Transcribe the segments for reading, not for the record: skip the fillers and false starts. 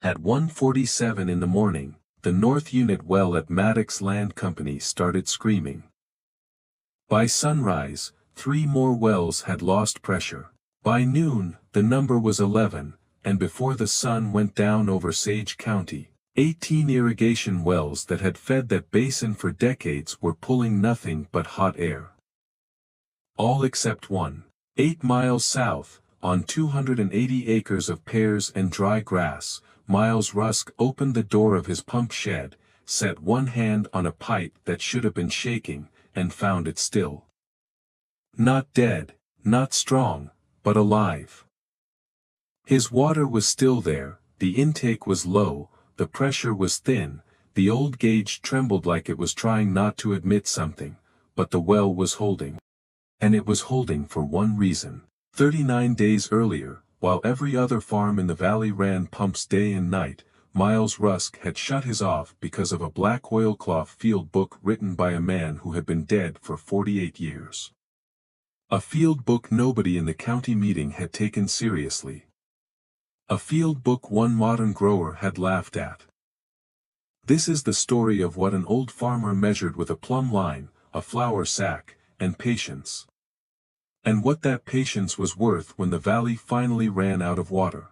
At 1:47 in the morning, the North Unit well at Maddox Land Company started screaming. By sunrise, 3 more wells had lost pressure. By noon, the number was 11, and before the sun went down over Sage County, 18 irrigation wells that had fed that basin for decades were pulling nothing but hot air. All except one. 8 miles south, on 280 acres of pears and dry grass, Miles Rusk opened the door of his pump shed, set one hand on a pipe that should have been shaking, and found it still. Not dead, not strong, but alive. His water was still there, the intake was low, the pressure was thin, the old gauge trembled like it was trying not to admit something, but the well was holding. And it was holding for one reason. 39 days earlier, while every other farm in the valley ran pumps day and night, Miles Rusk had shut his off because of a black oilcloth field book written by a man who had been dead for 48 years. A field book nobody in the county meeting had taken seriously. A field book one modern grower had laughed at. This is the story of what an old farmer measured with a plumb line, a flour sack, and patience. And what that patience was worth when the valley finally ran out of water.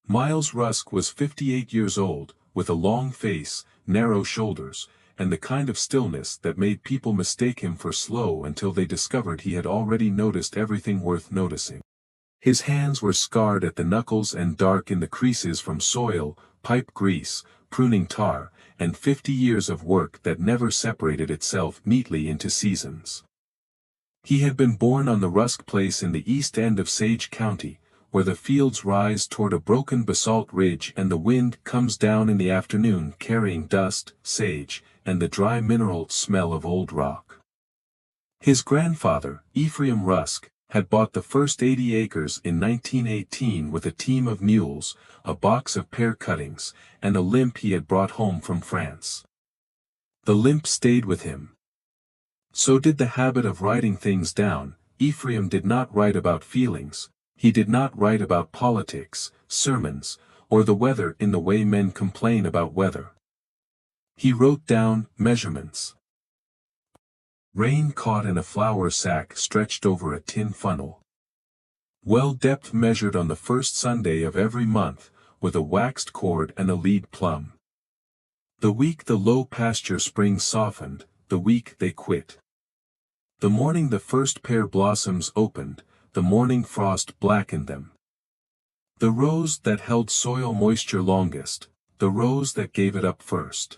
Miles Rusk was 58 years old, with a long face, narrow shoulders, and the kind of stillness that made people mistake him for slow until they discovered he had already noticed everything worth noticing. His hands were scarred at the knuckles and dark in the creases from soil, pipe grease, pruning tar, and 50 years of work that never separated itself neatly into seasons. He had been born on the Rusk place in the east end of Sage County, where the fields rise toward a broken basalt ridge and the wind comes down in the afternoon carrying dust, sage, and the dry mineral smell of old rock. His grandfather, Ephraim Rusk, had bought the first 80 acres in 1918 with a team of mules, a box of pear cuttings, and a limp he had brought home from France. The limp stayed with him. So did the habit of writing things down. Ephraim did not write about feelings, he did not write about politics, sermons, or the weather in the way men complain about weather. He wrote down measurements. Rain caught in a flour sack stretched over a tin funnel. Well depth measured on the first Sunday of every month, with a waxed cord and a lead plumb. The week the low pasture springs softened, the week they quit. The morning the first pear blossoms opened, the morning frost blackened them. The rose that held soil moisture longest, the rose that gave it up first.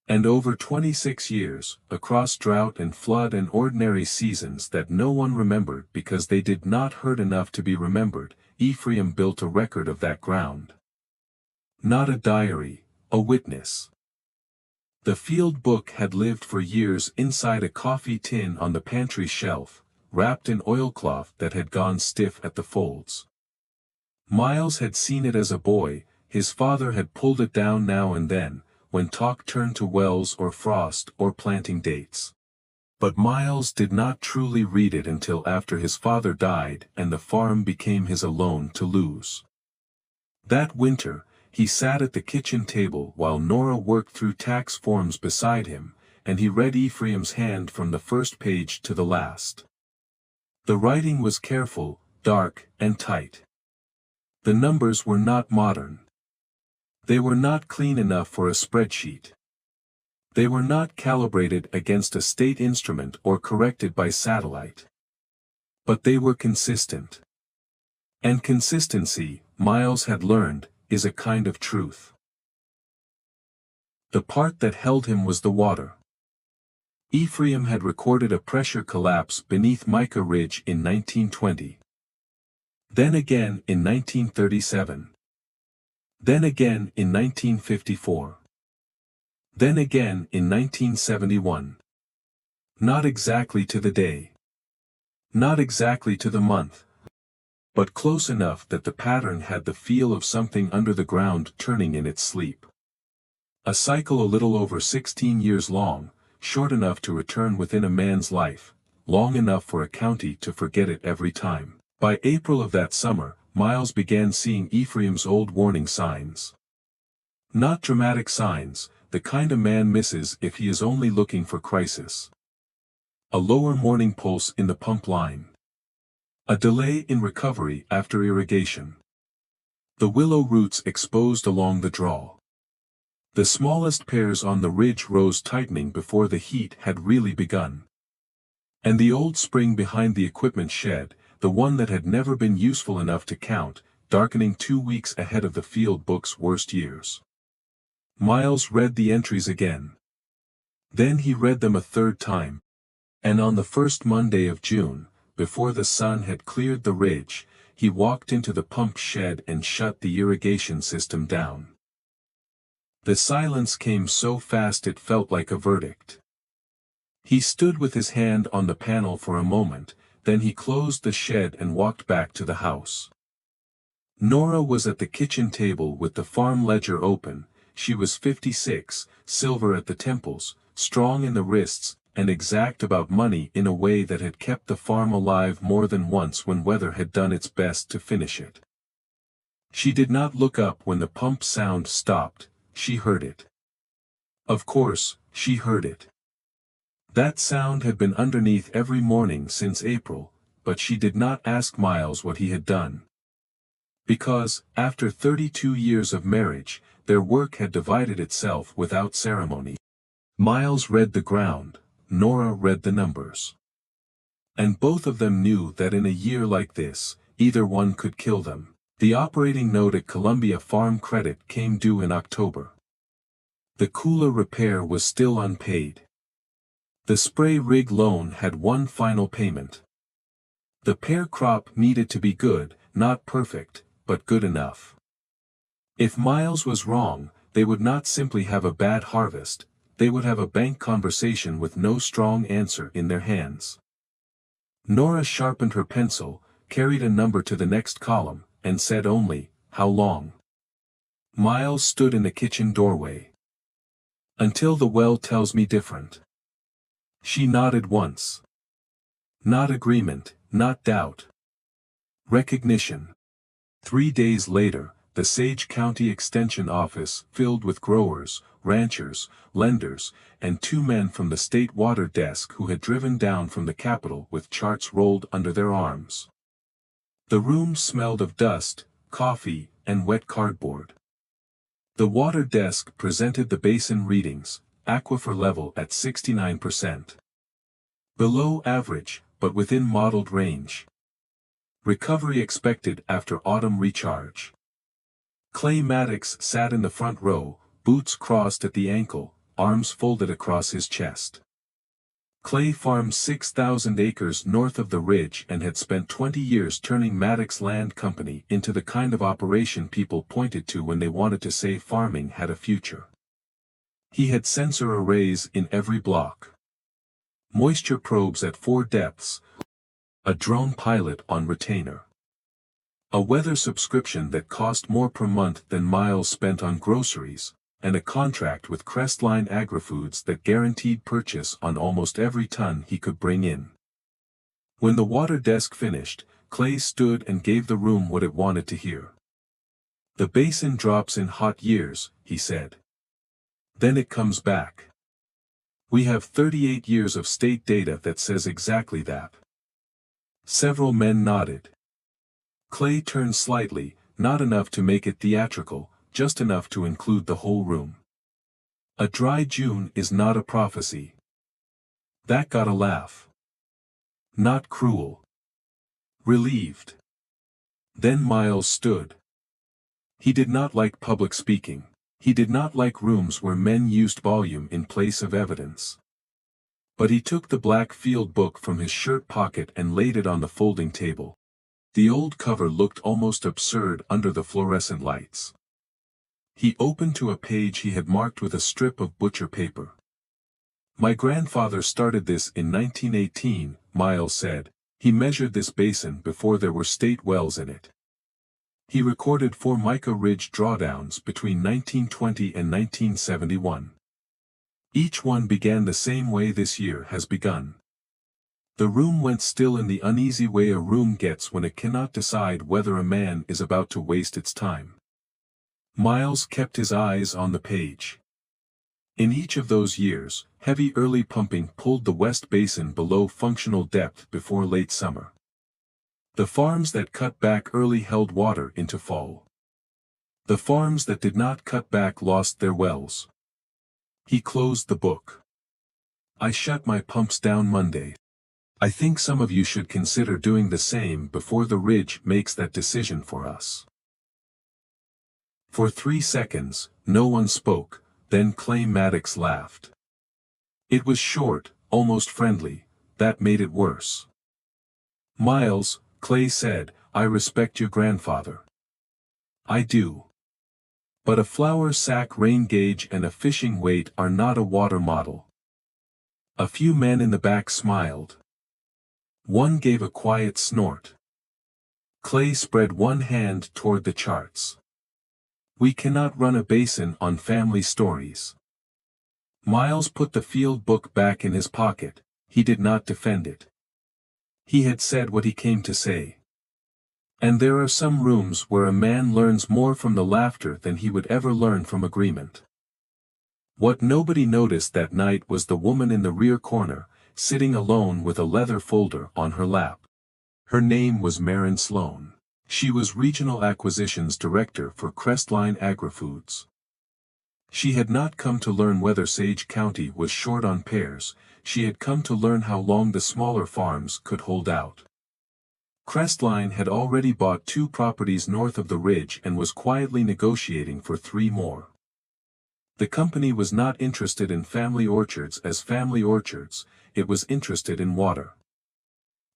And over 26 years, across drought and flood and ordinary seasons that no one remembered because they did not hurt enough to be remembered, Ephraim built a record of that ground. Not a diary, a witness. The field book had lived for years inside a coffee tin on the pantry shelf, wrapped in oilcloth that had gone stiff at the folds. Miles had seen it as a boy, his father had pulled it down now and then, when talk turned to wells or frost or planting dates. But Miles did not truly read it until after his father died and the farm became his alone to lose. That winter, he sat at the kitchen table while Nora worked through tax forms beside him, and he read Ephraim's hand from the first page to the last. The writing was careful, dark, and tight. The numbers were not modern. They were not clean enough for a spreadsheet. They were not calibrated against a state instrument or corrected by satellite. But they were consistent. And consistency, Miles had learned, is a kind of truth. The part that held him was the water. Ephraim had recorded a pressure collapse beneath Mica Ridge in 1920. Then again in 1937. Then again in 1954. Then again in 1971. Not exactly to the day. Not exactly to the month. But close enough that the pattern had the feel of something under the ground turning in its sleep. A cycle a little over 16 years long, short enough to return within a man's life, long enough for a county to forget it every time. By April of that summer, Miles began seeing Ephraim's old warning signs. Not dramatic signs, the kind a man misses if he is only looking for crisis. A lower morning pulse in the pump line. A delay in recovery after irrigation. The willow roots exposed along the draw. The smallest pears on the ridge rose tightening before the heat had really begun. And the old spring behind the equipment shed, the one that had never been useful enough to count, darkening 2 weeks ahead of the field book's worst years. Miles read the entries again. Then he read them a third time. And on the first Monday of June, before the sun had cleared the ridge, he walked into the pump shed and shut the irrigation system down. The silence came so fast it felt like a verdict. He stood with his hand on the panel for a moment, then he closed the shed and walked back to the house. Nora was at the kitchen table with the farm ledger open. She was 56, silver at the temples, strong in the wrists, and exact about money in a way that had kept the farm alive more than once when weather had done its best to finish it. She did not look up when the pump sound stopped. She heard it. Of course, she heard it. That sound had been underneath every morning since April, but she did not ask Miles what he had done. Because, after 32 years of marriage, their work had divided itself without ceremony. Miles read the ground, Nora read the numbers. And both of them knew that in a year like this, either one could kill them. The operating note at Columbia Farm Credit came due in October. The cooler repair was still unpaid. The spray rig loan had one final payment. The pear crop needed to be good, not perfect, but good enough. If Miles was wrong, they would not simply have a bad harvest, they would have a bank conversation with no strong answer in their hands. Nora sharpened her pencil, carried a number to the next column, and said only, "How long?" Miles stood in the kitchen doorway. "Until the well tells me different." She nodded once. Not agreement, not doubt. Recognition. 3 days later, the Sage County Extension Office filled with growers, ranchers, lenders, and 2 men from the state water desk who had driven down from the Capitol with charts rolled under their arms. The room smelled of dust, coffee, and wet cardboard. The water desk presented the basin readings, aquifer level at 69%. Below average, but within modeled range. Recovery expected after autumn recharge. Clay Maddox sat in the front row, boots crossed at the ankle, arms folded across his chest. Clay farmed 6,000 acres north of the ridge and had spent 20 years turning Maddox Land Company into the kind of operation people pointed to when they wanted to say farming had a future. He had sensor arrays in every block. Moisture probes at 4 depths. A drone pilot on retainer. A weather subscription that cost more per month than Miles spent on groceries, and a contract with Crestline Agri-Foods that guaranteed purchase on almost every ton he could bring in. When the water desk finished, Clay stood and gave the room what it wanted to hear. "The basin drops in hot years," he said. "Then it comes back. We have 38 years of state data that says exactly that." Several men nodded. Clay turned slightly, not enough to make it theatrical, just enough to include the whole room. "A dry June is not a prophecy." That got a laugh. Not cruel. Relieved. Then Miles stood. He did not like public speaking. He did not like rooms where men used volume in place of evidence. But he took the black field book from his shirt pocket and laid it on the folding table. The old cover looked almost absurd under the fluorescent lights. He opened to a page he had marked with a strip of butcher paper. "My grandfather started this in 1918, Miles said. "He measured this basin before there were state wells in it. He recorded 4 Mica Ridge drawdowns between 1920 and 1971. Each one began the same way this year has begun." The room went still in the uneasy way a room gets when it cannot decide whether a man is about to waste its time. Miles kept his eyes on the page. In each of those years, heavy early pumping pulled the West Basin below functional depth before late summer. The farms that cut back early held water into fall. The farms that did not cut back lost their wells. He closed the book. I shut my pumps down Monday. I think some of you should consider doing the same before the ridge makes that decision for us. For 3 seconds, no one spoke, then Clay Maddox laughed. It was short, almost friendly, that made it worse. Miles, Clay said, I respect your grandfather. I do. But a flour sack rain gauge and a fishing weight are not a water model. A few men in the back smiled. One gave a quiet snort. Clay spread one hand toward the charts. We cannot run a basin on family stories. Miles put the field book back in his pocket. He did not defend it. He had said what he came to say. And there are some rooms where a man learns more from the laughter than he would ever learn from agreement. What nobody noticed that night was the woman in the rear corner, sitting alone with a leather folder on her lap. Her name was Maren Sloan. She was Regional Acquisitions Director for Crestline Agri-Foods. She had not come to learn whether Sage County was short on pears, she had come to learn how long the smaller farms could hold out. Crestline had already bought 2 properties north of the ridge and was quietly negotiating for 3 more. The company was not interested in family orchards as family orchards, it was interested in water.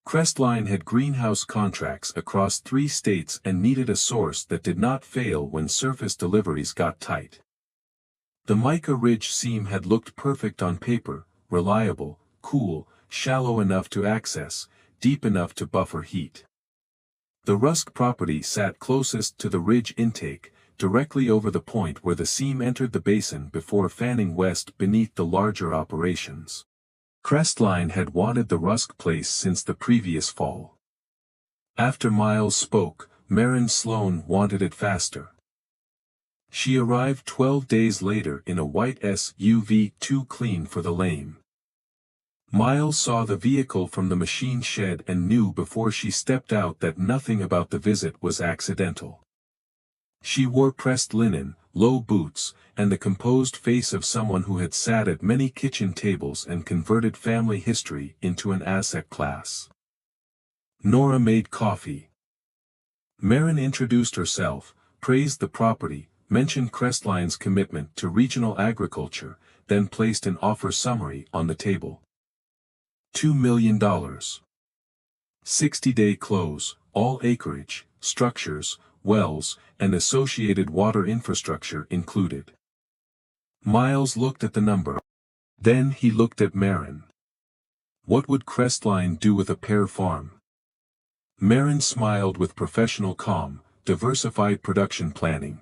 Crestline had greenhouse contracts across 3 states and needed a source that did not fail when surface deliveries got tight. The mica ridge seam had looked perfect on paper, reliable, cool, shallow enough to access, deep enough to buffer heat. The Rusk property sat closest to the ridge intake, directly over the point where the seam entered the basin before fanning west beneath the larger operations. Crestline had wanted the Rusk place since the previous fall. After Miles spoke, Maren Sloan wanted it faster. She arrived 12 days later in a white SUV too clean for the lame. Miles saw the vehicle from the machine shed and knew before she stepped out that nothing about the visit was accidental. She wore pressed linen, low boots, and the composed face of someone who had sat at many kitchen tables and converted family history into an asset class. Nora made coffee. Maren introduced herself, praised the property, mentioned Crestline's commitment to regional agriculture, then placed an offer summary on the table. $2 million. 60-day close, all acreage, structures, wells, and associated water infrastructure included. Miles looked at the number. Then he looked at Maren. What would Crestline do with a pear farm? Maren smiled with professional calm, diversified production planning.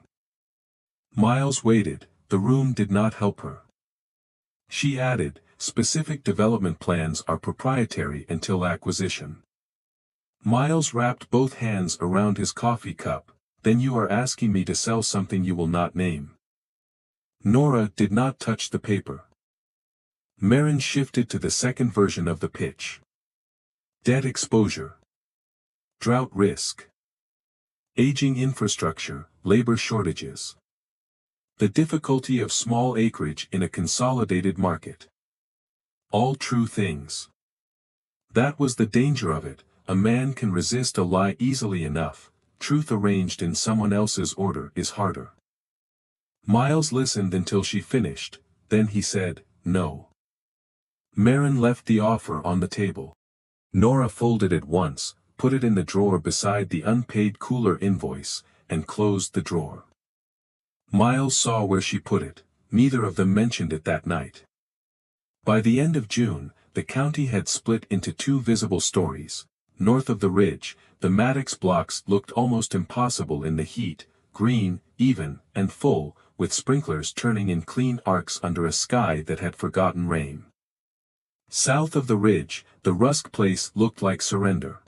Miles waited, the room did not help her. She added, specific development plans are proprietary until acquisition. Miles wrapped both hands around his coffee cup. Then you are asking me to sell something you will not name. Nora did not touch the paper. Maren shifted to the second version of the pitch. Debt exposure. Drought risk. Aging infrastructure, labor shortages. The difficulty of small acreage in a consolidated market. All true things. That was the danger of it, a man can resist a lie easily enough. Truth arranged in someone else's order is harder. Miles listened until she finished, then he said, no. Maren left the offer on the table. Nora folded it once, put it in the drawer beside the unpaid cooler invoice, and closed the drawer. Miles saw where she put it, neither of them mentioned it that night. By the end of June, the county had split into 2 visible stories. North of the ridge, the Maddox blocks looked almost impossible in the heat, green, even, and full, with sprinklers turning in clean arcs under a sky that had forgotten rain. South of the ridge, the Rusk place looked like surrender.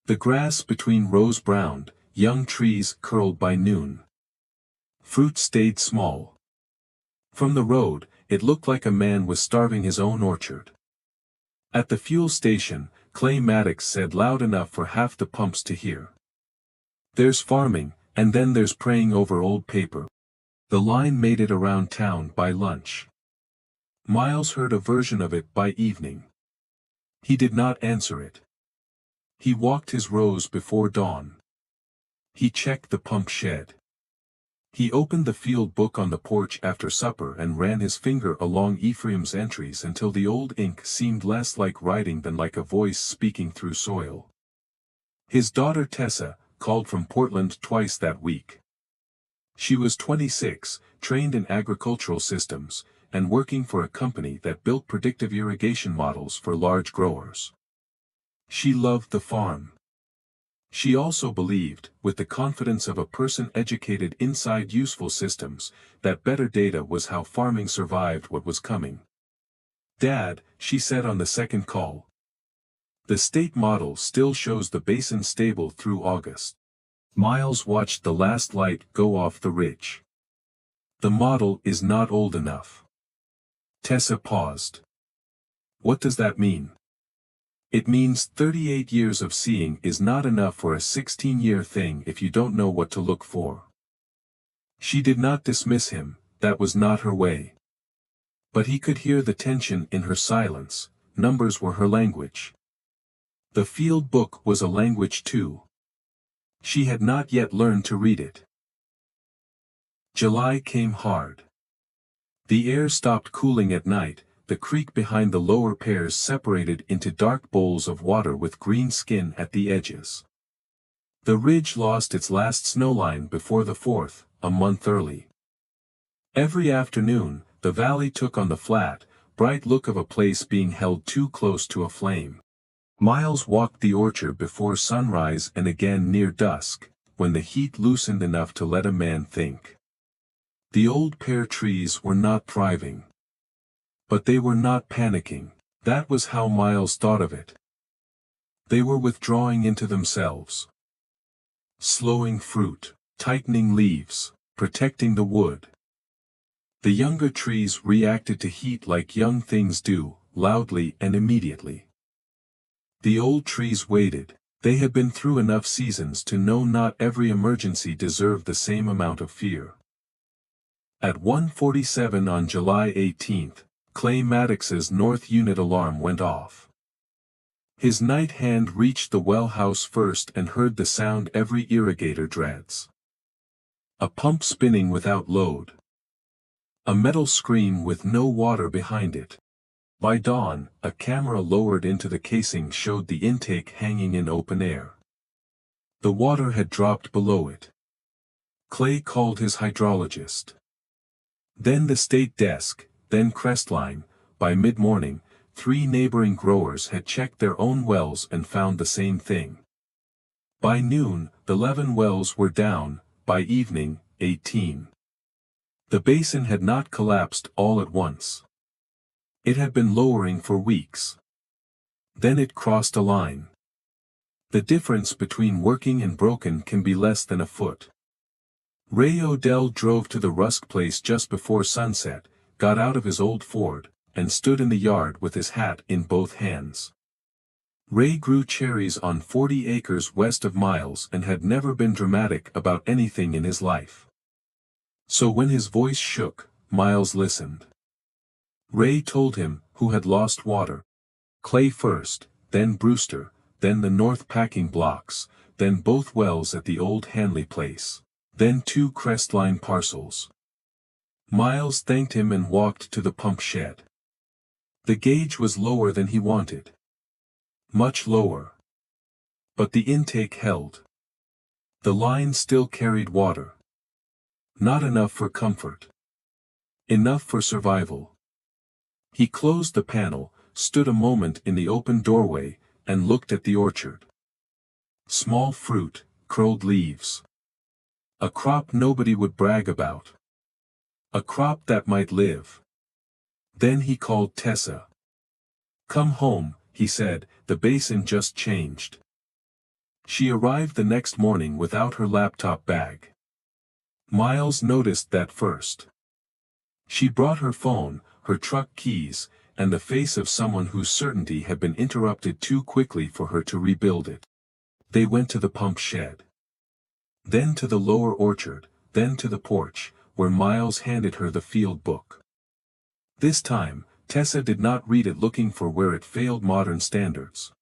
The grass between rose browned, young trees curled by noon. Fruit stayed small. From the road, it looked like a man was starving his own orchard. At the fuel station, Clay Maddox said loud enough for half the pumps to hear. "There's farming, and then there's praying over old paper." The line made it around town by lunch. Miles heard a version of it by evening. He did not answer it. He walked his rows before dawn. He checked the pump shed. He opened the field book on the porch after supper and ran his finger along Ephraim's entries until the old ink seemed less like writing than like a voice speaking through soil. His daughter Tessa called from Portland twice that week. She was 26, trained in agricultural systems, and working for a company that built predictive irrigation models for large growers. She loved the farm. She also believed, with the confidence of a person educated inside useful systems, that better data was how farming survived what was coming. "Dad," she said on the second call. "The state model still shows the basin stable through August." Miles watched the last light go off the ridge. "The model is not old enough." Tessa paused. "What does that mean?" "It means 38 years of seeing is not enough for a 16-year thing if you don't know what to look for." She did not dismiss him, that was not her way. But he could hear the tension in her silence. Numbers were her language. The field book was a language too. She had not yet learned to read it. July came hard. The air stopped cooling at night. The creek behind the lower pears separated into dark bowls of water with green skin at the edges. The ridge lost its last snowline before the 4th, a month early. Every afternoon, the valley took on the flat, bright look of a place being held too close to a flame. Miles walked the orchard before sunrise and again near dusk, when the heat loosened enough to let a man think. The old pear trees were not thriving. But they were not panicking. That was how Miles thought of it. They were withdrawing into themselves. Slowing fruit, tightening leaves, protecting the wood. The younger trees reacted to heat like young things do, loudly and immediately. The old trees waited. They had been through enough seasons to know not every emergency deserved the same amount of fear. At 1:47 on July 18th, Clay Maddox's north unit alarm went off. His night hand reached the well house first and heard the sound every irrigator dreads. A pump spinning without load. A metal screen with no water behind it. By dawn, a camera lowered into the casing showed the intake hanging in open air. The water had dropped below it. Clay called his hydrologist. Then the state desk, then Crestline. By mid-morning, 3 neighboring growers had checked their own wells and found the same thing. By noon, the 11 wells were down, by evening, 18. The basin had not collapsed all at once. It had been lowering for weeks. Then it crossed a line. The difference between working and broken can be less than a foot. Ray Odell drove to the Rusk place just before sunset, got out of his old Ford, and stood in the yard with his hat in both hands. Ray grew cherries on 40 acres west of Miles and had never been dramatic about anything in his life. So when his voice shook, Miles listened. Ray told him who had lost water. Clay first, then Brewster, then the North packing blocks, then both wells at the old Hanley place, then 2 Crestline parcels. Miles thanked him and walked to the pump shed. The gauge was lower than he wanted. Much lower. But the intake held. The line still carried water. Not enough for comfort. Enough for survival. He closed the panel, stood a moment in the open doorway, and looked at the orchard. Small fruit, curled leaves. A crop nobody would brag about. A crop that might live. Then he called Tessa. Come home, he said, the basin just changed. She arrived the next morning without her laptop bag. Miles noticed that first. She brought her phone, her truck keys, and the face of someone whose certainty had been interrupted too quickly for her to rebuild it. They went to the pump shed. Then to the lower orchard, then to the porch, where Miles handed her the field book. This time, Tessa did not read it looking for where it failed modern standards.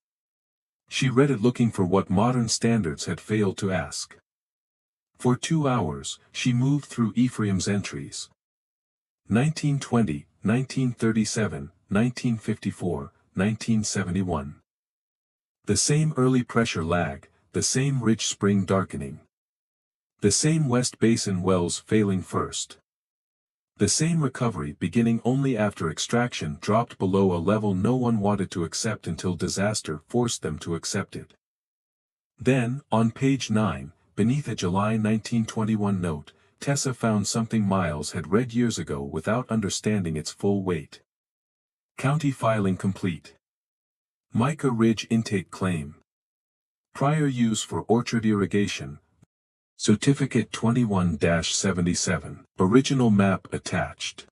She read it looking for what modern standards had failed to ask. For 2 hours, she moved through Ephraim's entries. 1920, 1937, 1954, 1971. The same early pressure lag, the same rich spring darkening. The same West Basin wells failing first. The same recovery beginning only after extraction dropped below a level no one wanted to accept until disaster forced them to accept it. Then, on page 9, beneath a July 1921 note, Tessa found something Miles had read years ago without understanding its full weight. County filing complete. Mica Ridge intake claim. Prior use for orchard irrigation. Certificate 21-77. Original map attached.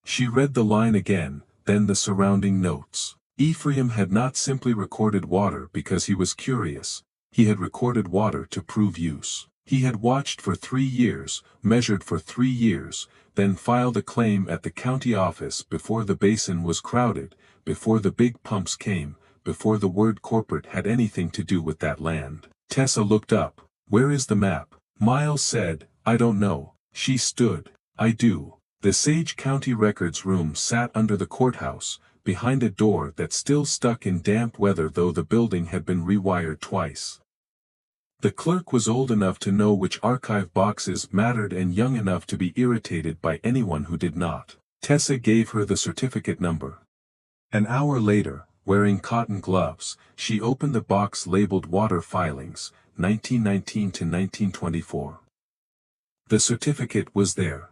She read the line again, then the surrounding notes. Ephraim had not simply recorded water because he was curious, he had recorded water to prove use. He had watched for 3 years, measured for 3 years, then filed a claim at the county office before the basin was crowded, before the big pumps came, before the word corporate had anything to do with that land. Tessa looked up. Where is the map? Miles said, I don't know. She stood. I do. The Sage County Records room sat under the courthouse, behind a door that still stuck in damp weather though the building had been rewired twice. The clerk was old enough to know which archive boxes mattered and young enough to be irritated by anyone who did not. Tessa gave her the certificate number. An hour later, wearing cotton gloves, she opened the box labeled Water Filings, 1919 to 1924. The certificate was there.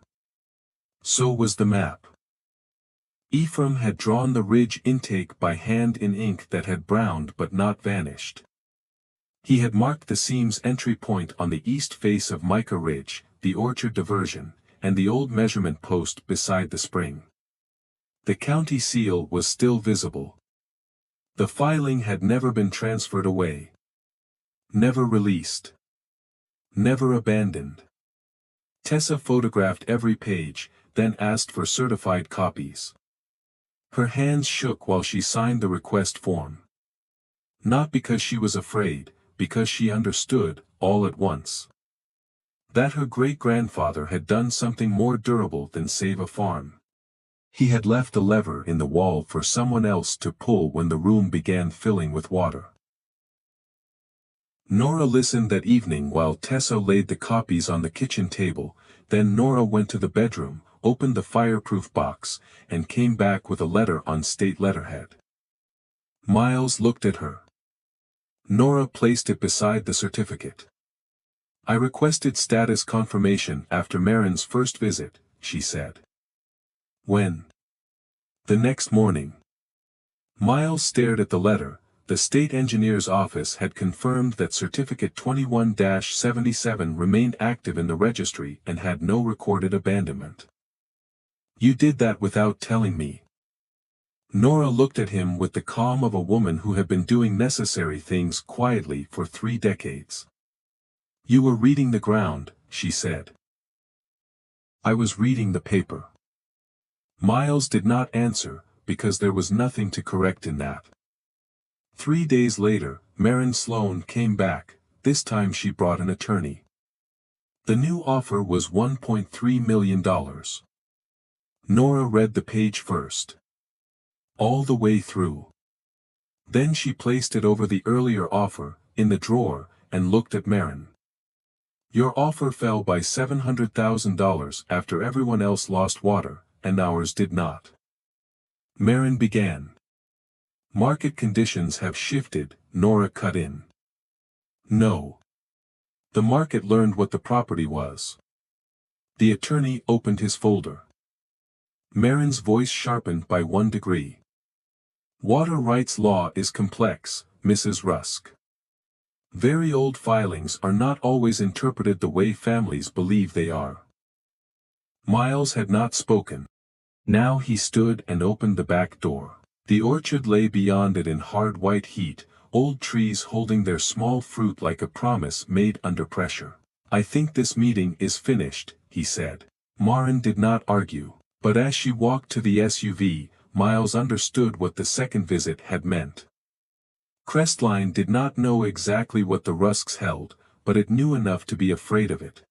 So was the map. Ephraim had drawn the ridge intake by hand in ink that had browned but not vanished. He had marked the seam's entry point on the east face of Mica Ridge, the orchard diversion, and the old measurement post beside the spring. The county seal was still visible. The filing had never been transferred away. Never released. Never abandoned. Tessa photographed every page, then asked for certified copies. Her hands shook while she signed the request form. Not because she was afraid, because she understood, all at once, that her great-grandfather had done something more durable than save a farm. He had left a lever in the wall for someone else to pull when the room began filling with water. Nora listened that evening while Tessa laid the copies on the kitchen table, then Nora went to the bedroom, opened the fireproof box, and came back with a letter on state letterhead. Miles looked at her. Nora placed it beside the certificate. I requested status confirmation after Marin's first visit, she said. When? The next morning. Miles stared at the letter. The state engineer's office had confirmed that Certificate 21-77 remained active in the registry and had no recorded abandonment. You did that without telling me. Nora looked at him with the calm of a woman who had been doing necessary things quietly for 3 decades. You were reading the ground, she said. I was reading the paper. Miles did not answer, because there was nothing to correct in that. 3 days later, Marin Sloan came back. This time she brought an attorney. The new offer was $1.3 million. Nora read the page first. All the way through. Then she placed it over the earlier offer, in the drawer, and looked at Marin. Your offer fell by $700,000 after everyone else lost water, and ours did not. Marin began. Market conditions have shifted, Nora cut in. No. The market learned what the property was. The attorney opened his folder. Marin's voice sharpened by 1 degree. Water rights law is complex, Mrs. Rusk. Very old filings are not always interpreted the way families believe they are. Miles had not spoken. Now he stood and opened the back door. The orchard lay beyond it in hard white heat, old trees holding their small fruit like a promise made under pressure. I think this meeting is finished, he said. Maren did not argue, but as she walked to the SUV, Miles understood what the second visit had meant. Crestline did not know exactly what the Rusks held, but it knew enough to be afraid of it.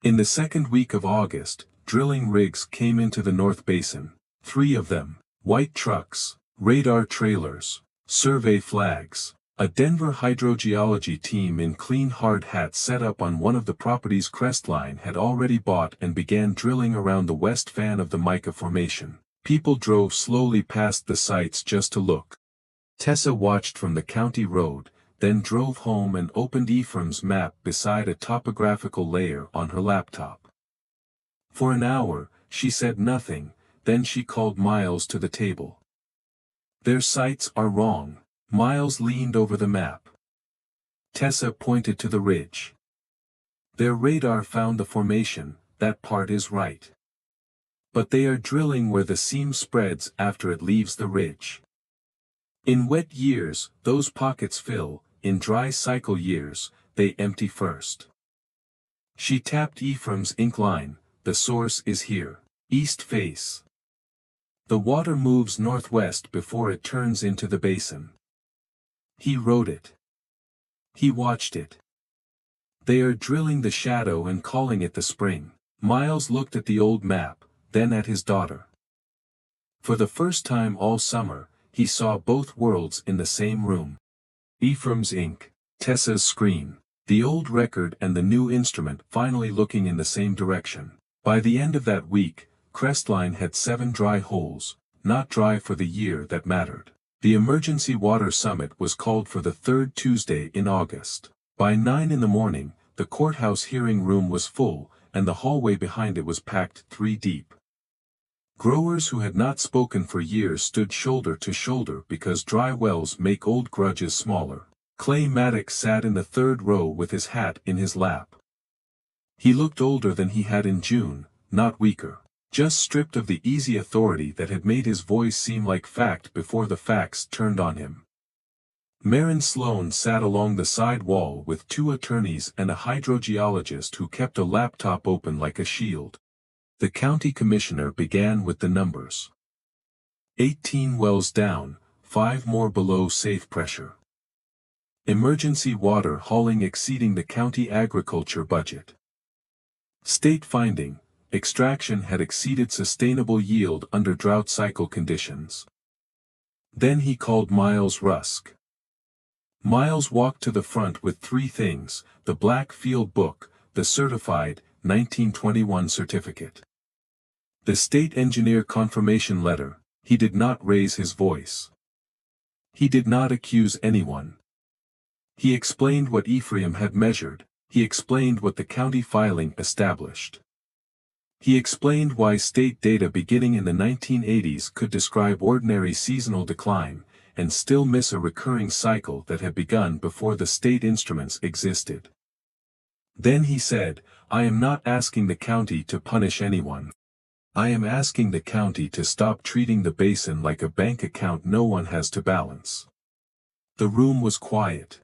In the second week of August, drilling rigs came into the North Basin, 3 of them, white trucks, radar trailers, survey flags. A Denver hydrogeology team in clean hard hats set up on one of the properties Crestline had already bought and began drilling around the west fan of the mica formation. People drove slowly past the sites just to look. Tessa watched from the county road, then drove home and opened Ephraim's map beside a topographical layer on her laptop. For an hour, she said nothing, then she called Miles to the table. Their sites are wrong. Miles leaned over the map. Tessa pointed to the ridge. Their radar found the formation, that part is right. But they are drilling where the seam spreads after it leaves the ridge. In wet years, those pockets fill, in dry cycle years, they empty first. She tapped Ephraim's ink line, the source is here. East face. The water moves northwest before it turns into the basin. He wrote it. He watched it. They are drilling the shadow and calling it the spring. Miles looked at the old map, then at his daughter. For the first time all summer, he saw both worlds in the same room. Ephraim's ink, Tessa's screen, the old record and the new instrument finally looking in the same direction. By the end of that week, Crestline had 7 dry holes, not dry for the year that mattered. The emergency water summit was called for the 3rd Tuesday in August. By 9 in the morning, the courthouse hearing room was full, and the hallway behind it was packed 3 deep. Growers who had not spoken for years stood shoulder to shoulder because dry wells make old grudges smaller. Clay Maddox sat in the 3rd row with his hat in his lap. He looked older than he had in June, not weaker. Just stripped of the easy authority that had made his voice seem like fact before the facts turned on him. Maren Sloan sat along the side wall with 2 attorneys and a hydrogeologist who kept a laptop open like a shield. The county commissioner began with the numbers. 18 wells down, 5 more below safe pressure. Emergency water hauling exceeding the county agriculture budget. State finding. Extraction had exceeded sustainable yield under drought cycle conditions. Then he called Miles Rusk. Miles walked to the front with 3 things, the black field book, the certified, 1921 certificate. The state engineer confirmation letter. He did not raise his voice. He did not accuse anyone. He explained what Ephraim had measured, he explained what the county filing established. He explained why state data beginning in the 1980s could describe ordinary seasonal decline, and still miss a recurring cycle that had begun before the state instruments existed. Then he said, I am not asking the county to punish anyone. I am asking the county to stop treating the basin like a bank account no one has to balance. The room was quiet.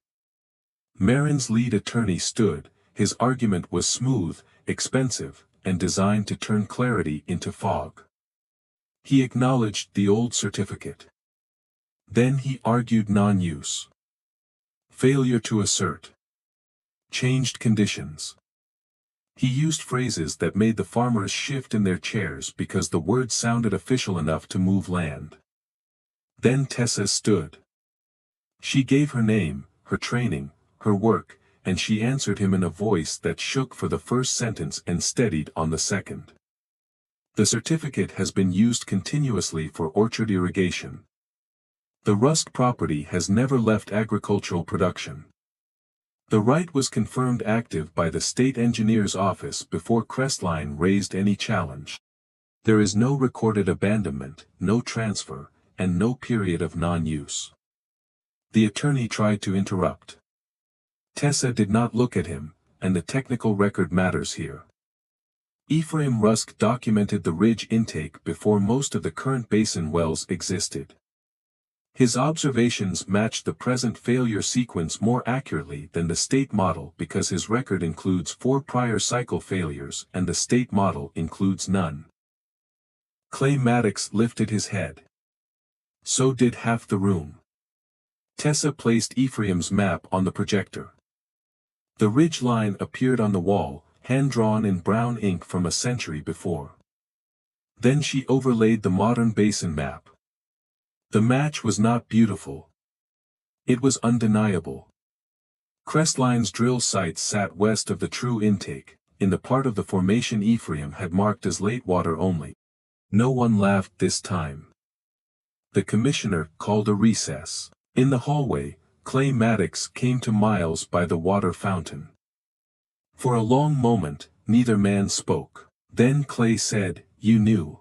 Maren's lead attorney stood, his argument was smooth, expensive, and designed to turn clarity into fog. He acknowledged the old certificate. Then he argued non-use. Failure to assert. Changed conditions. He used phrases that made the farmers shift in their chairs because the words sounded official enough to move land. Then Tessa stood. She gave her name, her training, her work, and she answered him in a voice that shook for the first sentence and steadied on the second. The certificate has been used continuously for orchard irrigation. The Rusk property has never left agricultural production. The right was confirmed active by the state engineer's office before Crestline raised any challenge. There is no recorded abandonment, no transfer, and no period of non-use. The attorney tried to interrupt. Tessa did not look at him, and the technical record matters here. Ephraim Rusk documented the ridge intake before most of the current basin wells existed. His observations matched the present failure sequence more accurately than the state model because his record includes 4 prior cycle failures and the state model includes none. Clay Maddox lifted his head. So did half the room. Tessa placed Ephraim's map on the projector. The ridge line appeared on the wall, hand-drawn in brown ink from a century before. Then she overlaid the modern basin map. The match was not beautiful. It was undeniable. Crestline's drill sites sat west of the true intake, in the part of the formation Ephraim had marked as late water only. No one laughed this time. The commissioner called a recess. In the hallway, Clay Maddox came to Miles by the water fountain. For a long moment, neither man spoke. Then Clay said, "You knew."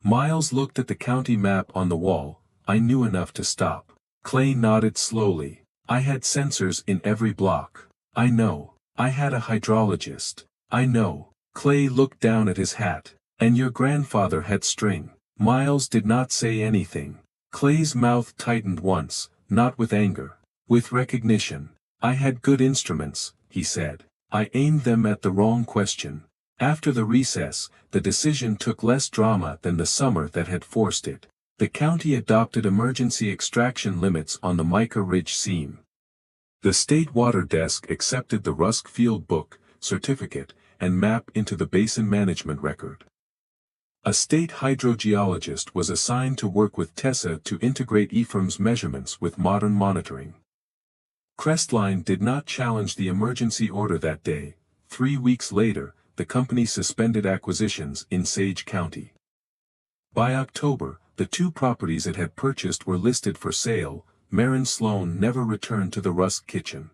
Miles looked at the county map on the wall. "I knew enough to stop." Clay nodded slowly. "I had sensors in every block. I know. I had a hydrologist. I know." Clay looked down at his hat. "And your grandfather had string." Miles did not say anything. Clay's mouth tightened once, not with anger, with recognition. "I had good instruments," he said. "I aimed them at the wrong question." After the recess, the decision took less drama than the summer that had forced it. The county adopted emergency extraction limits on the Mica Ridge seam. The state water desk accepted the Rusk field book, certificate, and map into the basin management record. A state hydrogeologist was assigned to work with Tessa to integrate Ephraim's measurements with modern monitoring. Crestline did not challenge the emergency order that day. 3 weeks later, the company suspended acquisitions in Sage County. By October, the 2 properties it had purchased were listed for sale. Marin Sloan never returned to the Rusk kitchen.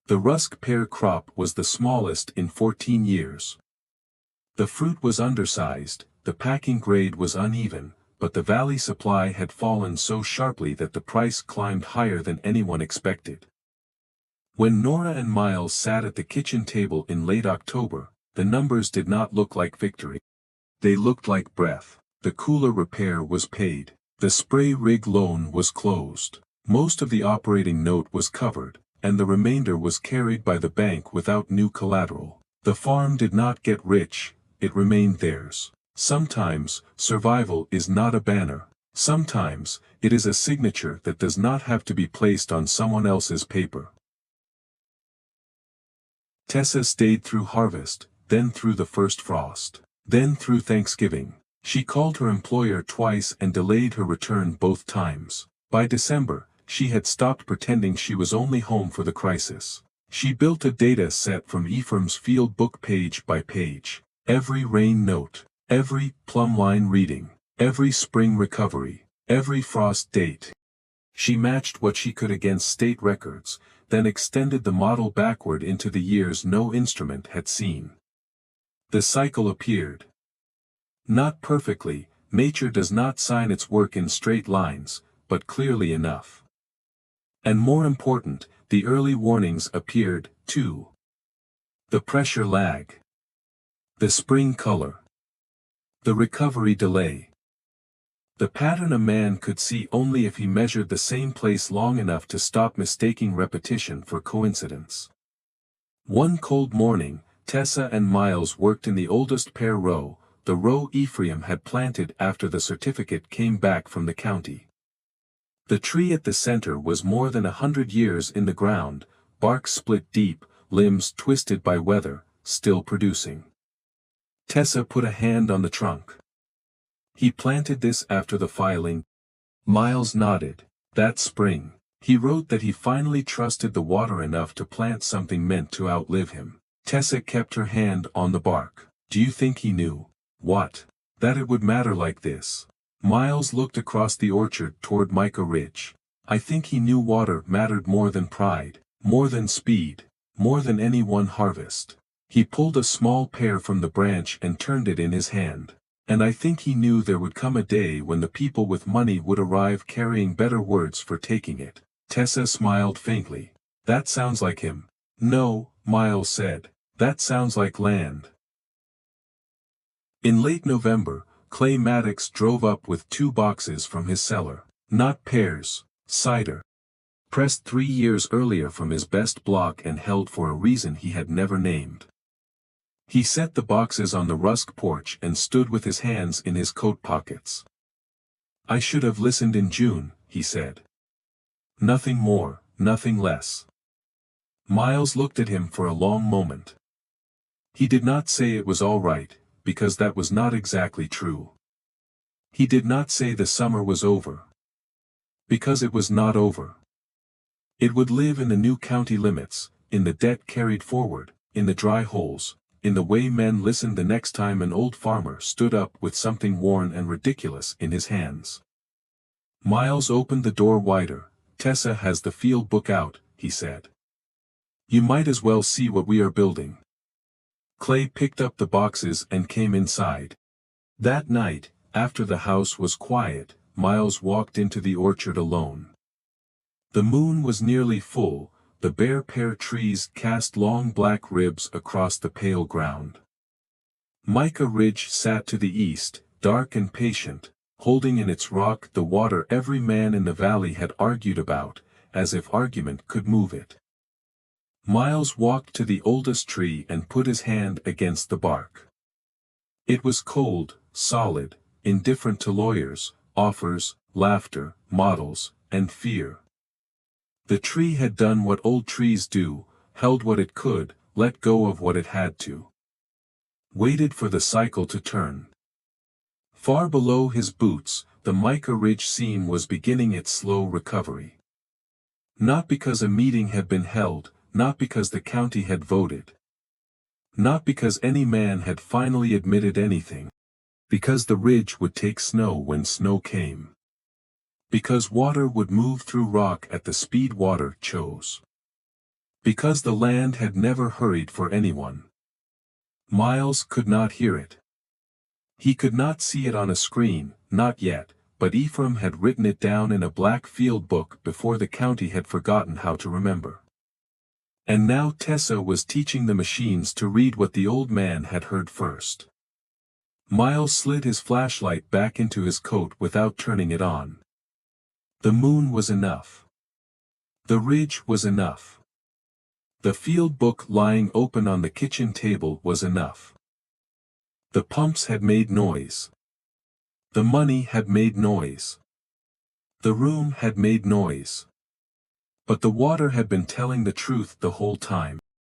The Rusk pear crop was the smallest in 14 years. The fruit was undersized, the packing grade was uneven, but the valley supply had fallen so sharply that the price climbed higher than anyone expected. When Nora and Miles sat at the kitchen table in late October, the numbers did not look like victory. They looked like breath. The cooler repair was paid. The spray rig loan was closed. Most of the operating note was covered, and the remainder was carried by the bank without new collateral. The farm did not get rich, it remained theirs. Sometimes, survival is not a banner. Sometimes, it is a signature that does not have to be placed on someone else's paper. Tessa stayed through harvest, then through the first frost, then through Thanksgiving. She called her employer twice and delayed her return both times. By December, she had stopped pretending she was only home for the crisis. She built a data set from Ephraim's field book page by page. Every rain note, every plumb line reading, every spring recovery, every frost date. She matched what she could against state records, then extended the model backward into the years no instrument had seen. The cycle appeared. Not perfectly, nature does not sign its work in straight lines, but clearly enough. And more important, the early warnings appeared, too. The pressure lag. The spring color. The recovery delay. The pattern a man could see only if he measured the same place long enough to stop mistaking repetition for coincidence. One cold morning, Tessa and Miles worked in the oldest pear row, the row Ephraim had planted after the certificate came back from the county. The tree at the center was more than 100 years in the ground, bark split deep, limbs twisted by weather, still producing. Tessa put a hand on the trunk. "He planted this after the filing." Miles nodded. That spring, he wrote that he finally trusted the water enough to plant something meant to outlive him. Tessa kept her hand on the bark. "Do you think he knew?" "What?" "That it would matter like this." Miles looked across the orchard toward Mica Ridge. "I think he knew water mattered more than pride, more than speed, more than any one harvest." He pulled a small pear from the branch and turned it in his hand. And I think he knew there would come a day when the people with money would arrive carrying better words for taking it. Tessa smiled faintly. That sounds like him. No, Miles said. That sounds like land. In late November, Clay Maddox drove up with 2 boxes from his cellar. Not pears, cider. Pressed 3 years earlier from his best block and held for a reason he had never named. He set the boxes on the Rusk porch and stood with his hands in his coat pockets. I should have listened in June, he said. Nothing more, nothing less. Miles looked at him for a long moment. He did not say it was all right, because that was not exactly true. He did not say the summer was over. Because it was not over. It would live in the new county limits, in the debt carried forward, in the dry holes, in the way men listened the next time an old farmer stood up with something worn and ridiculous in his hands. Miles opened the door wider. Tessa has the field book out, he said. You might as well see what we are building. Clay picked up the boxes and came inside. That night, after the house was quiet, Miles walked into the orchard alone. The moon was nearly full. The bare pear trees cast long black ribs across the pale ground. Mica Ridge sat to the east, dark and patient, holding in its rock the water every man in the valley had argued about, as if argument could move it. Miles walked to the oldest tree and put his hand against the bark. It was cold, solid, indifferent to lawyers, offers, laughter, models, and fear. The tree had done what old trees do, held what it could, let go of what it had to. Waited for the cycle to turn. Far below his boots, the Mica Ridge seam was beginning its slow recovery. Not because a meeting had been held, not because the county had voted. Not because any man had finally admitted anything. Because the ridge would take snow when snow came. Because water would move through rock at the speed water chose. Because the land had never hurried for anyone. Miles could not hear it. He could not see it on a screen, not yet, but Ephraim had written it down in a black field book before the county had forgotten how to remember. And now Tessa was teaching the machines to read what the old man had heard first. Miles slid his flashlight back into his coat without turning it on. The moon was enough. The ridge was enough. The field book lying open on the kitchen table was enough. The pumps had made noise. The money had made noise. The room had made noise. But the water had been telling the truth the whole time.